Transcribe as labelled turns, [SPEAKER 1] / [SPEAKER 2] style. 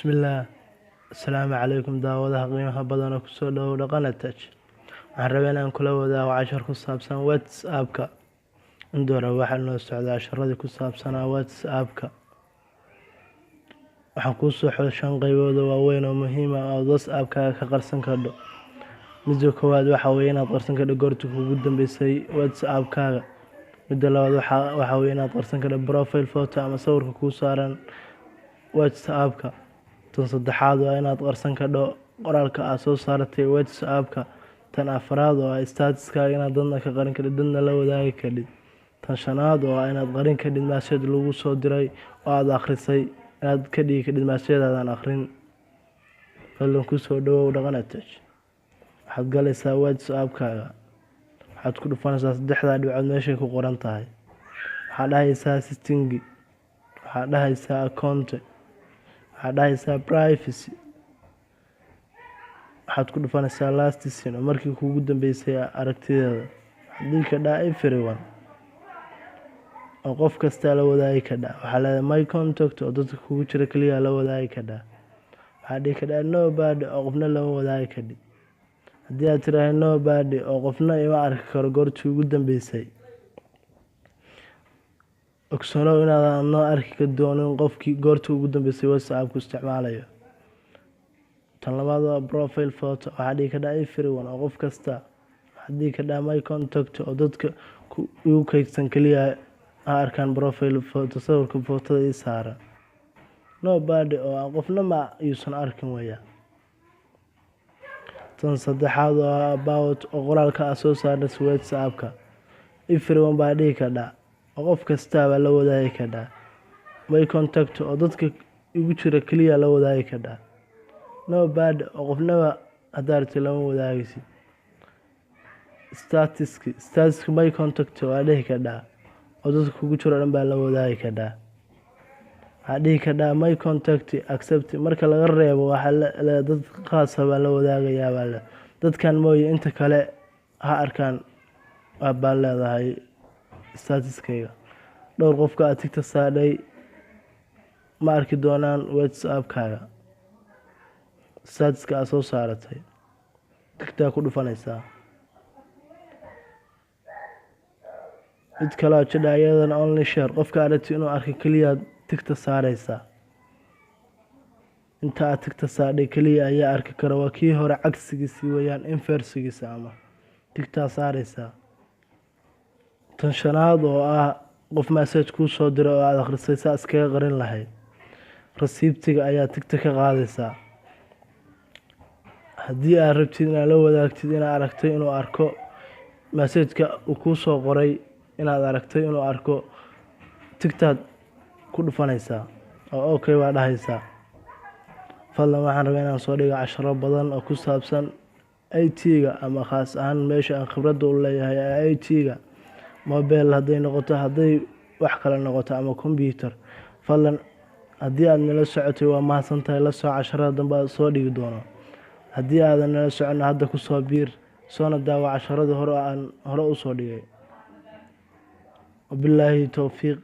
[SPEAKER 1] Bismillah. Assalaamu calaykum daawadaha qiimaha badan oo ku soo dhawow dhaqana tach. Waxaan rabaa inaan kula wadaago cashar ku saabsan WhatsApp-ka. Indoora waxaa noo socdaa casharadii ku saabsanaa WhatsApp-ka. Waxaan kuu soo xulay 5 qaybood oo waaweyn oo muhiim ah oo WhatsApp-kaaga ka qarsan karto. Midda koowaad waxa weeye inaad qarsan karto goortii kuugu dambeysay WhatsApp-kaaga. Midda labaad waxa weeye inaad qarsan karto profile photo ama sawirka kuu saaran WhatsApp-ka. Tan saddexaad waa inaad qarsan karto qoraalka aad soo saaratay WhatsApp-ka. Tan afraad waa status-kaaga inaad dadna ka qarin kartid dadna la wadaagi kartid. Tan shanaad waa inaad qarin kartid message lagu soo diray oo aad akhrisay inaad ka dhigi kartid message-daadan akhrin. Faldan ku soo dhawow dhaqana tach. Waxaad galaysaa WhatsApp-kaaga. Waxaad ku dhufanaysaa 3 dhibcood meeshay ku qoran tahay. Waxaad dhahaysaa setting. Waxaad dhahaysaa account. Waxaad dhahaysaa privacy. Waxaad ku dhufanaysaa last scene oo markii kuugu dambeysay aragtideeda. Haddii ka dhaa everyone oo qof kasta la wadaagi kara. Waxaa leedahay my contact oo dadka kugu jira kaliya la wadaagi kara. Waxaad dhihi kartaa nobody oo qofna lama wadaagi karo. Haddii aad tiraahdo nobody oo qofna ima arki karo goortii ugu dambeysay, ogsoonow inaadan noo arki doonin qofkii goortii ugu dambeysay WhatsApp ku isticmaalayo. Tan labaad waa profile photo. Waxaad dhihi kartaa everyone oo qof kasta. Waxaad dhihi kartaa my contact oo dadka igu kaydsan kaliya ha arkaan profile photo sawirka footada ii saaran. Nobody oo qofna ma yuusan arkin weeyaa. Tan saddexaad waa about oo qoraalka aad soo saartay WhatsApp-ka. Everyone baa dhihi kartaa oo qof kasta la wadaagi kara. My contact oo dadka igu jira kaliya la wadaagi kara. Nobody oo qofna hadaarti lama wadaagaysid. Status my contact waa dhihi kartaa oo dadka kugu jira dhan baa la wadaagi kara. Waxaad dhihi kartaa my contact accept marka laga reebo waxa dad khaas ah baa la wadaagayaa dadkan mooye inta kale ha arkaan baa leedahay status-kayga. Dhowr qofka aad tigta saadhay ma arki doonaan WhatsApp-kaaga. Status-ka aad soo saaratay tigtaa ku dhufanaysaa. Mid kale oo jidha iyadana only share qofka aragti inuu arko kaliya tigta saaraysaa. Inta aad tigta saadhay kaliya ayaa arki kara waa kii hore cagsigiisa weeyaan inversigiisa ama tigta saaraysaa. Tan shanaad oo ah qof message kuu soo diray oo aad akhrisay saa iskaga qarin lahayd. Rasiibtiga ayaa tigta ka qaadaysaa. Haddii aad rabtid inaad la wadaagtid inaad aragtay inuu arko message-ka uu kuu soo qoray inaad aragtay inuu arko tigtaad ku dhufanaysaa oo okay waa dhahaysaa. Faldan waxaan rabaa inaan soo dhigo casharo badan oo ku saabsan IT-ga ama khaas ahaan meesha aan khibradda u leeyahay IT-ga. Mobile hadday noqoto hadday wax kale noqoto ama computer. Faldan haddii aad nala socotay waa mahadsantahay la soo casharada dambe soo dhigi doono. Haddii aadan nala socon hadda ku soo biir soona daawo casharada hore u soo dhigay. Wabillahi tawfiiq.